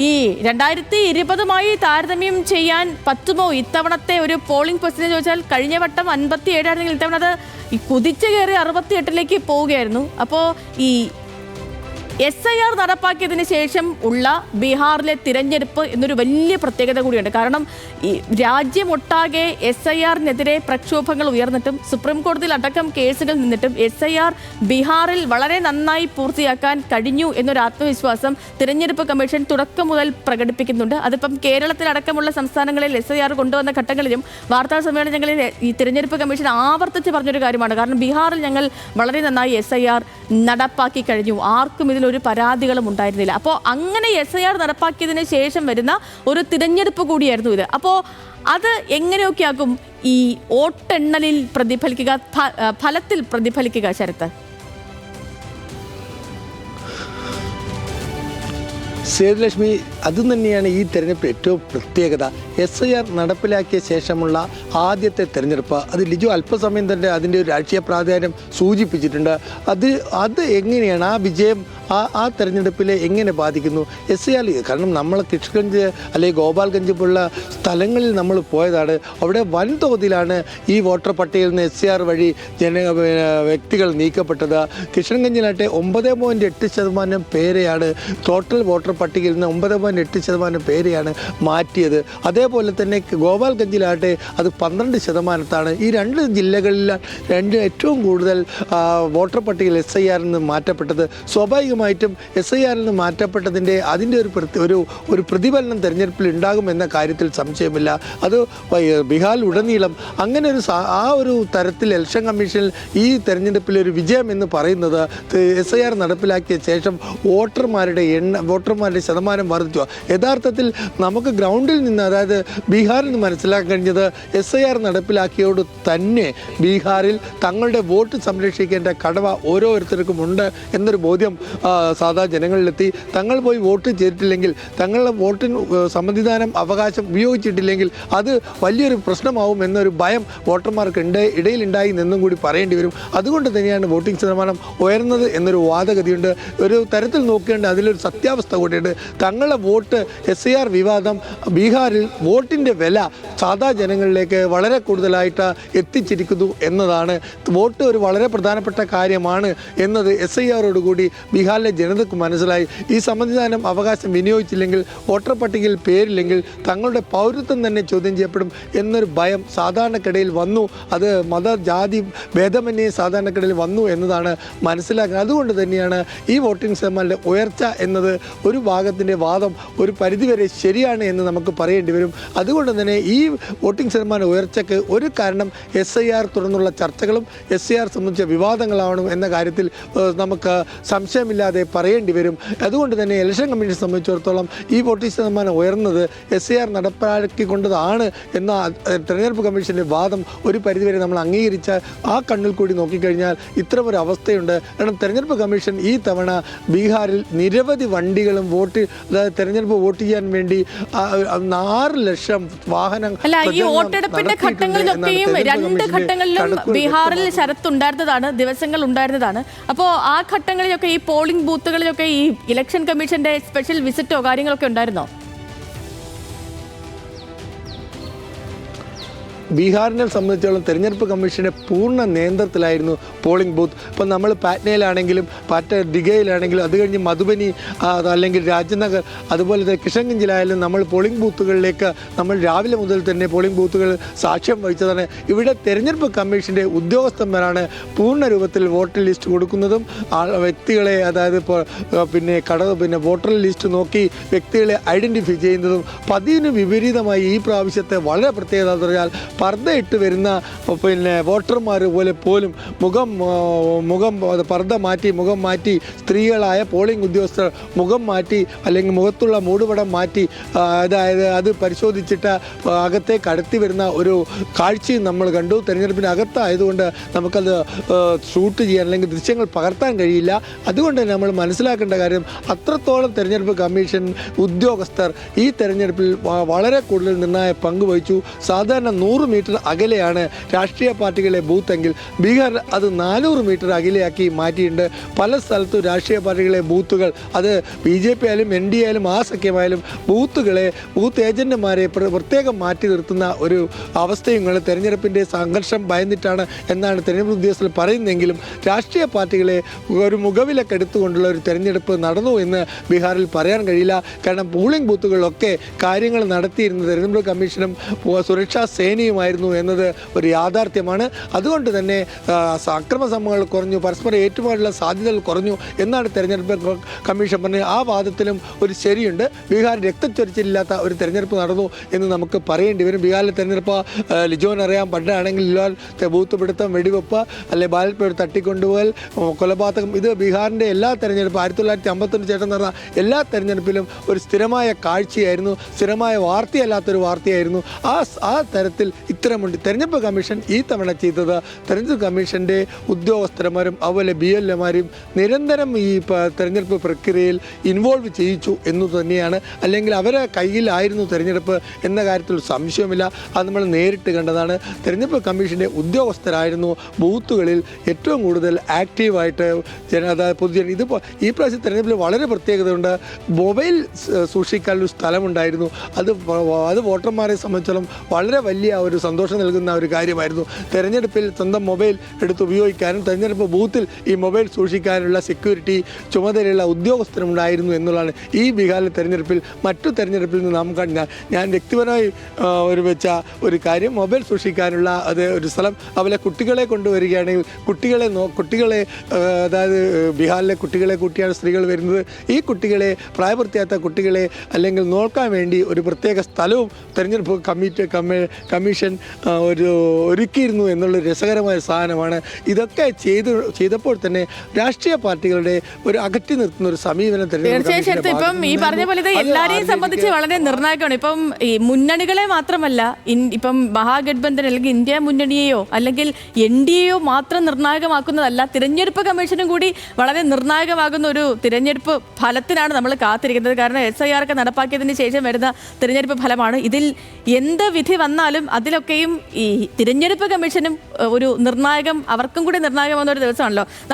ഈ 2020 താരതമ്യം ചെയ്യാൻ പറ്റുമോ ഇത്തവണത്തെ ഒരു പോളിംഗ് പെർസെന്റേജ് ചോദിച്ചാൽ കഴിഞ്ഞ വട്ടം 57 ആയിരുന്നെങ്കിൽ ഇത്തവണ അത് കുതിച്ചു കയറി 68 പോവുകയായിരുന്നു. അപ്പോൾ ഈ SIR നടപ്പാക്കിയതിന് ശേഷം ഉള്ള ബീഹാറിലെ തിരഞ്ഞെടുപ്പ് എന്നൊരു വലിയ പ്രത്യേകത കൂടിയുണ്ട്. കാരണം ഈ രാജ്യമൊട്ടാകെ SIRനെതിരെ പ്രക്ഷോഭങ്ങൾ ഉയർന്നിട്ടും സുപ്രീം കോടതിയിൽ അടക്കം കേസുകൾ നിന്നിട്ടും SIR ബീഹാറിൽ വളരെ നന്നായി പൂർത്തിയാക്കാൻ കഴിഞ്ഞു എന്നൊരു ആത്മവിശ്വാസം തിരഞ്ഞെടുപ്പ് കമ്മീഷൻ തുടക്കം മുതൽ പ്രകടിപ്പിക്കുന്നുണ്ട്. അതിപ്പം കേരളത്തിലടക്കമുള്ള സംസ്ഥാനങ്ങളിൽ SIR കൊണ്ടുവന്ന ഘട്ടങ്ങളിലും വാർത്താ സമ്മേളനങ്ങളിൽ ഈ തിരഞ്ഞെടുപ്പ് കമ്മീഷൻ ആവർത്തിച്ച് പറഞ്ഞൊരു കാര്യമാണ്. കാരണം ബീഹാറിൽ ഞങ്ങൾ വളരെ നന്നായി SIR നടപ്പാക്കി കഴിഞ്ഞു, ആർക്കും ഇതിലൊരു പരാതികളും ഉണ്ടായിരുന്നില്ല. അപ്പോൾ അങ്ങനെ SIR നടപ്പാക്കിയതിന് ശേഷം വരുന്ന ഒരു തിരഞ്ഞെടുപ്പ് കൂടിയായിരുന്നു ഇത്. അപ്പോൾ അത് എങ്ങനെയൊക്കെയാകും ഈ വോട്ടെണ്ണലിൽ പ്രതിഫലിക്കുക, ഫലത്തിൽ പ്രതിഫലിക്കുക? ശരത്ത്, സേതുലക്ഷ്മി, അതും തന്നെയാണ് ഈ തെരഞ്ഞെടുപ്പ് ഏറ്റവും പ്രത്യേകത. SIR നടപ്പിലാക്കിയ ശേഷമുള്ള ആദ്യത്തെ തെരഞ്ഞെടുപ്പ്. അത് ലിജു അല്പസമയം തന്നെ അതിൻ്റെ ഒരു രാഷ്ട്രീയ പ്രാധാന്യം സൂചിപ്പിച്ചിട്ടുണ്ട്. അത് എങ്ങനെയാണ് ആ വിജയം ആ തെരഞ്ഞെടുപ്പിലെ എങ്ങനെ ബാധിക്കുന്നു? SIR കാരണം നമ്മൾ കിഷ്കഞ്ച് അല്ലെങ്കിൽ ഗോപാൽഗഞ്ച് പോലുള്ള സ്ഥലങ്ങളിൽ നമ്മൾ പോയതാണ്. അവിടെ വൻതോതിലാണ് ഈ വോട്ടർ പട്ടികയിൽ നിന്ന് SIR വഴി വ്യക്തികൾ നീക്കപ്പെട്ടത്. കിഷൻഗഞ്ചിലാട്ടെ 9.8% പേരെയാണ് ടോട്ടൽ വോട്ടർ പട്ടികയിൽ നിന്ന് 9.8% പേരെയാണ് മാറ്റിയത്. അതേപോലെ തന്നെ ഗോപാൽഗഞ്ചിലാട്ടെ അത് 12%. ഈ രണ്ട് ജില്ലകളിലാണ് ഏറ്റവും കൂടുതൽ വോട്ടർ പട്ടികയിൽ SIR നിന്ന് മാറ്റപ്പെട്ടത്. സ്വാഭാവികമായിട്ടും SIR നിന്ന് മാറ്റപ്പെട്ടതിൻ്റെ അതിൻ്റെ ഒരു പ്രതിഫലനം തെരഞ്ഞെടുപ്പിൽ ഉണ്ടാകുമെന്ന കാര്യത്തിൽ സംശയമില്ല. അത് ബീഹാറിലുടനീളം അങ്ങനെ ഒരു തരത്തിൽ ഇലക്ഷൻ കമ്മീഷനിൽ ഈ തെരഞ്ഞെടുപ്പിലൊരു വിജയം എന്ന് പറയുന്നത് SIR നടപ്പിലാക്കിയ ശേഷം വോട്ടർമാരുടെ ശതമാനം വർദ്ധിച്ചു. യഥാർത്ഥത്തിൽ നമുക്ക് ഗ്രൗണ്ടിൽ നിന്ന്, അതായത് ബീഹാറിൽ നിന്ന് മനസ്സിലാക്കാൻ കഴിഞ്ഞത് SIR നടപ്പിലാക്കിയോട് തന്നെ ബീഹാറിൽ തങ്ങളുടെ വോട്ട് സംരക്ഷിക്കേണ്ട കടമ ഓരോരുത്തർക്കും ഉണ്ട് എന്നൊരു ബോധ്യം സാധാരണ ജനങ്ങളിലെത്തി. തങ്ങൾ പോയി വോട്ട് ചെയ്തിട്ടില്ലെങ്കിൽ, തങ്ങളുടെ വോട്ടിന് സമ്മതിദാനം അവകാശം ഉപയോഗിച്ചിട്ടില്ലെങ്കിൽ അത് വലിയൊരു പ്രശ്നമാവും എന്നൊരു ഭയം വോട്ടർമാർക്ക് ഇടയിലുണ്ടായി എന്നും കൂടി പറയേണ്ടി വരും. അതുകൊണ്ട് തന്നെയാണ് വോട്ടിംഗ് ശതമാനം ഉയർന്നത് എന്നൊരു വാദഗതിയുണ്ട്. ഒരു തരത്തിൽ നോക്കേണ്ട അതിലൊരു സത്യാവസ്ഥ കൂടിയുണ്ട്. തങ്ങളുടെ വോട്ട് SIR വിവാദം ബീഹാറിൽ വോട്ടിൻ്റെ വില സാധാ ജനങ്ങളിലേക്ക് വളരെ കൂടുതലായിട്ട് എത്തിച്ചിരിക്കുന്നു എന്നതാണ്. വോട്ട് ഒരു വളരെ പ്രധാനപ്പെട്ട കാര്യമാണ് എന്നത് SIRോടുകൂടി ബീഹാറിലെ ജനതയ്ക്ക് മനസ്സിലായി. ഈ സമ്മതിദാനം അവകാശം വിനിയോഗിച്ചില്ലെങ്കിൽ, വോട്ടർ പട്ടികയിൽ പേരില്ലെങ്കിൽ തങ്ങളുടെ പൗരത്വം തന്നെ ചോദ്യം ചെയ്യപ്പെടും എന്നൊരു ഭയം സാധാരണക്കിടയിൽ വന്നു. അത് ജാതി ഭേദമന്യേ സാധാരണക്കിടയിൽ വന്നു എന്നതാണ് മനസ്സിലാക്കുന്നത്. അതുകൊണ്ട് തന്നെയാണ് ഈ വോട്ടിംഗ് ശതമാനത്തിൻ്റെ ഉയർച്ച എന്നത് ഒരു ഭാഗത്തിൻ്റെ വാദം ഒരു പരിധിവരെ ശരിയാണ് എന്ന് നമുക്ക് പറയേണ്ടി വരും. അതുകൊണ്ട് തന്നെ ഈ വോട്ടിംഗ് ശതമാന ഉയർച്ചയ്ക്ക് ഒരു കാരണം SIR തുടർന്നുള്ള ചർച്ചകളും SIR സംബന്ധിച്ച വിവാദങ്ങളാവണം എന്ന കാര്യത്തിൽ നമുക്ക് സംശയമില്ലാതെ പറയേണ്ടി വരും. അതുകൊണ്ട് തന്നെ ഇലക്ഷൻ കമ്മീഷനെ സംബന്ധിച്ചിടത്തോളം ഈ വോട്ടിംഗ് ശതമാനം ഉയർന്നത് SIR നടപ്പാക്കിക്കൊണ്ടതാണ് എന്ന തെരഞ്ഞെടുപ്പ് കമ്മീഷൻ്റെ വാദം ഒരു പരിധിവരെ നമ്മൾ അംഗീകരിച്ച ആ കണ്ണിൽ കൂടി നോക്കിക്കഴിഞ്ഞാൽ ഇത്തരമൊരു അവസ്ഥയുണ്ട്. കാരണം തെരഞ്ഞെടുപ്പ് കമ്മീഷൻ ഈ തവണ ബീഹാറിൽ നിരവധി വണ്ടികളും തെരഞ്ഞെടുപ്പ് വോട്ട് ചെയ്യാൻ വേണ്ടി 6 ലക്ഷം വാഹനം ഈ വോട്ടെടുപ്പിന്റെ ഘട്ടങ്ങളിലൊക്കെയും 2 ഘട്ടങ്ങളിലും ബീഹാറിൽ ശരത്തുണ്ടായിരുന്നതാണ്, ദിവസങ്ങൾ ഉണ്ടായിരുന്നതാണ്. അപ്പോൾ ആ ഘട്ടങ്ങളിലൊക്കെ ഈ പോളിംഗ് ബൂത്തുകളിലൊക്കെ ഈ ഇലക്ഷൻ കമ്മീഷന്റെ സ്പെഷ്യൽ വിസിറ്റോ കാര്യങ്ങളൊക്കെ ഉണ്ടായിരുന്നോ? ബീഹാറിനെ സംബന്ധിച്ചോളം തെരഞ്ഞെടുപ്പ് കമ്മീഷൻ്റെ പൂർണ്ണ നിയന്ത്രണത്തിലായിരുന്നു പോളിംഗ് ബൂത്ത്. ഇപ്പം നമ്മൾ പാറ്റ്നയിലാണെങ്കിലും ദിഗയിലാണെങ്കിലും അത് കഴിഞ്ഞ് മധുബനി അല്ലെങ്കിൽ രാജ്നഗർ അതുപോലെ തന്നെ കിഷൻഗഞ്ചിലായാലും നമ്മൾ പോളിംഗ് ബൂത്തുകളിലേക്ക് നമ്മൾ രാവിലെ മുതൽ തന്നെ പോളിംഗ് ബൂത്തുകൾ സാക്ഷ്യം വഹിച്ചതാണ്. ഇവിടെ തെരഞ്ഞെടുപ്പ് കമ്മീഷൻ്റെ ഉദ്യോഗസ്ഥന്മാരാണ് പൂർണ്ണ രൂപത്തിൽ വോട്ടർ ലിസ്റ്റ് കൊടുക്കുന്നതും വ്യക്തികളെ, അതായത് പിന്നെ വോട്ടർ ലിസ്റ്റ് നോക്കി വ്യക്തികളെ ഐഡൻറ്റിഫൈ ചെയ്യുന്നതും. പതിവിന് വിപരീതമായി ഈ പ്രാവശ്യത്തെ വളരെ പ്രത്യേകത എന്ന് പറഞ്ഞാൽ പർദ്ദ ഇട്ട് വരുന്ന വോട്ടർമാർ പോലും മുഖം മാറ്റി സ്ത്രീകളായ പോളിംഗ് ഉദ്യോഗസ്ഥർ മുഖം മാറ്റി അല്ലെങ്കിൽ മുഖത്തുള്ള മൂടുപടം മാറ്റി, അതായത് അത് പരിശോധിച്ചിട്ട് അകത്തേക്ക് അടുത്തി വരുന്ന ഒരു കാഴ്ചയും നമ്മൾ കണ്ടു. തെരഞ്ഞെടുപ്പിന് അകത്തായതുകൊണ്ട് നമുക്കത് ഷൂട്ട് ചെയ്യാൻ അല്ലെങ്കിൽ ദൃശ്യങ്ങൾ പകർത്താൻ കഴിയില്ല. അതുകൊണ്ട് തന്നെ നമ്മൾ മനസ്സിലാക്കേണ്ട കാര്യം അത്രത്തോളം തെരഞ്ഞെടുപ്പ് കമ്മീഷൻ ഉദ്യോഗസ്ഥർ ഈ തെരഞ്ഞെടുപ്പിൽ വളരെ കൂടുതൽ നിർണായക പങ്ക് വഹിച്ചു. സാധാരണ 100 300 മീറ്റർ അകലെയാണ് രാഷ്ട്രീയ പാർട്ടികളെ ബൂത്തെങ്കിൽ ബീഹാർ അത് 400 മീറ്റർ അകലെയാക്കി മാറ്റിയിട്ടുണ്ട്. പല സ്ഥലത്തും രാഷ്ട്രീയ പാർട്ടികളെ ബൂത്തുകൾ, അത് BJP ആയാലും NDA ആയാലും ആ സഖ്യമായാലും ബൂത്ത് ഏജന്റുമാരെ പ്രത്യേകം മാറ്റി നിർത്തുന്ന ഒരു അവസ്ഥയും തെരഞ്ഞെടുപ്പിൻ്റെ സംഘർഷം ഭയന്നിട്ടാണ് എന്നാണ് തെരഞ്ഞെടുപ്പ് ഉദ്യോഗസ്ഥർ പറയുന്നതെങ്കിലും രാഷ്ട്രീയ പാർട്ടികളെ ഒരു മുഖവിലക്കെടുത്തുകൊണ്ടുള്ള ഒരു തെരഞ്ഞെടുപ്പ് നടന്നു എന്ന് ബീഹാറിൽ പറയാൻ കഴിയില്ല. കാരണം പോളിംഗ് ബൂത്തുകളിലൊക്കെ കാര്യങ്ങൾ നടത്തിയിരുന്നത് തെരഞ്ഞെടുപ്പ് കമ്മീഷനും സുരക്ഷാ സേനയുമായിരുന്നു എന്നത് ഒരു യാഥാർത്ഥ്യമാണ്. അതുകൊണ്ട് തന്നെ അക്രമ സംഭവങ്ങൾ കുറഞ്ഞു, പരസ്പരം ഏറ്റുമുട്ടാനുള്ള സാധ്യതകൾ കുറഞ്ഞു എന്നാണ് തെരഞ്ഞെടുപ്പ് കമ്മീഷൻ പറഞ്ഞത്. ആ വാദത്തിലും ഒരു ശരിയുണ്ട്. ബീഹാർ രക്തച്ചൊരിച്ചിലില്ലാത്ത ഒരു തെരഞ്ഞെടുപ്പ് നടന്നു എന്ന് നമുക്ക് പറയേണ്ടി വരും. ബീഹാറിലെ തെരഞ്ഞെടുപ്പ് ലിജോനറിയാം. പണ്ടാണെങ്കിൽ ബൂത്ത് പിടുത്തം, വെടിവെപ്പ്, അല്ലെ ബാലറ്റ് പേപ്പർ തട്ടിക്കൊണ്ടുപോകൽ, കൊലപാതകം, ഇത് ബീഹാറിൻ്റെ എല്ലാ തെരഞ്ഞെടുപ്പും 1951 ശേഷം നടന്ന എല്ലാ തെരഞ്ഞെടുപ്പിലും ഒരു സ്ഥിരമായ കാഴ്ചയായിരുന്നു, സ്ഥിരമായ വാർത്തയല്ലാത്തൊരു വാർത്തയായിരുന്നു. ആ തരത്തിൽ ഇത്തരമുണ്ട്. തെരഞ്ഞെടുപ്പ് കമ്മീഷൻ ഈ തവണ ചെയ്തത് തെരഞ്ഞെടുപ്പ് കമ്മീഷൻ്റെ ഉദ്യോഗസ്ഥന്മാരും അതുപോലെ BLOമാരും നിരന്തരം ഈ തെരഞ്ഞെടുപ്പ് പ്രക്രിയയിൽ ഇൻവോൾവ് ചെയ്യിച്ചു എന്നു തന്നെയാണ്. അല്ലെങ്കിൽ അവരെ കയ്യിലായിരുന്നു തെരഞ്ഞെടുപ്പ് എന്ന കാര്യത്തിൽ സംശയമില്ല. അത് നമ്മൾ നേരിട്ട് കണ്ടതാണ്. തെരഞ്ഞെടുപ്പ് കമ്മീഷൻ്റെ ഉദ്യോഗസ്ഥരായിരുന്നു ബൂത്തുകളിൽ ഏറ്റവും കൂടുതൽ ആക്റ്റീവായിട്ട് പൊതുജന. ഇതിപ്പോൾ ഈ പ്രാവശ്യം തെരഞ്ഞെടുപ്പിൽ വളരെ പ്രത്യേകതയുണ്ട്. മൊബൈൽ സൂക്ഷിക്കാനൊരു സ്ഥലമുണ്ടായിരുന്നു. അത് വോട്ടർമാരെ സംബന്ധിച്ചോളം വളരെ വലിയ ഒരു സന്തോഷം നൽകുന്ന ഒരു കാര്യമായിരുന്നു. തെരഞ്ഞെടുപ്പിൽ സ്വന്തം മൊബൈൽ എടുത്ത് ഉപയോഗിക്കാനും തെരഞ്ഞെടുപ്പ് ബൂത്തിൽ ഈ മൊബൈൽ സൂക്ഷിക്കാനുള്ള സെക്യൂരിറ്റി ചുമതലയുള്ള ഉദ്യോഗസ്ഥരുണ്ടായിരുന്നു എന്നുള്ളതാണ് ഈ ബീഹാറിലെ തെരഞ്ഞെടുപ്പിൽ മറ്റു തെരഞ്ഞെടുപ്പിൽ നിന്ന് നാം ഞാൻ വ്യക്തിപരമായി വെച്ച ഒരു കാര്യം. മൊബൈൽ സൂക്ഷിക്കാനുള്ള ഒരു സ്ഥലം, അതുപോലെ കുട്ടികളെ കൊണ്ടുവരികയാണെങ്കിൽ കുട്ടികളെ അതായത് ബീഹാറിലെ കുട്ടികളെ കൂട്ടിയാണ് സ്ത്രീകൾ വരുന്നത്. ഈ കുട്ടികളെ, പ്രായപൂർത്തിയാത്ത കുട്ടികളെ അല്ലെങ്കിൽ നോക്കാൻ വേണ്ടി ഒരു പ്രത്യേക സ്ഥലവും തെരഞ്ഞെടുപ്പ് കമ്മീഷൻ ഒരുക്കിയിരുന്നു എന്നുള്ള രസകരമായ സാധനമാണ്. ഇതൊക്കെ ചെയ്തപ്പോൾ തന്നെ രാഷ്ട്രീയ പാർട്ടികളുടെ ഒരു അകറ്റി നിർത്തുന്ന ഒരു സമീപനം തീർച്ചയായിട്ടും ഇപ്പം ഈ പറഞ്ഞ പോലെ ഇത് എല്ലാവരെയും സംബന്ധിച്ച് വളരെ നിർണായകമാണ്. ഇപ്പം ഈ മുന്നണികളെ മാത്രമല്ല, ഇപ്പം മഹാഗഠബന്ധൻ അല്ലെങ്കിൽ ഇന്ത്യ മുന്നണിയെയോ അല്ലെങ്കിൽ NDAയോ മാത്രം നിർണായകമാക്കുന്നതല്ല, തിരഞ്ഞെടുപ്പ് കമ്മീഷനും കൂടി വളരെ നിർണായകമാകുന്ന ഒരു തിരഞ്ഞെടുപ്പ് ഫലത്തിനാണ് നമ്മൾ കാത്തിരിക്കുന്നത്. കാരണം SIR ഒക്കെ നടപ്പാക്കിയതിന് ശേഷം വരുന്ന തിരഞ്ഞെടുപ്പ് ഫലമാണ്. ഇതിൽ എന്ത് വിധി വന്നാലും അതിലൊക്കെയും ഈ തിരഞ്ഞെടുപ്പ് കമ്മീഷനും ഒരു നിർണായകം, അവർക്കും കൂടി നിർണായകമാകുന്ന ഒരു ദിവസമാണല്ലോ.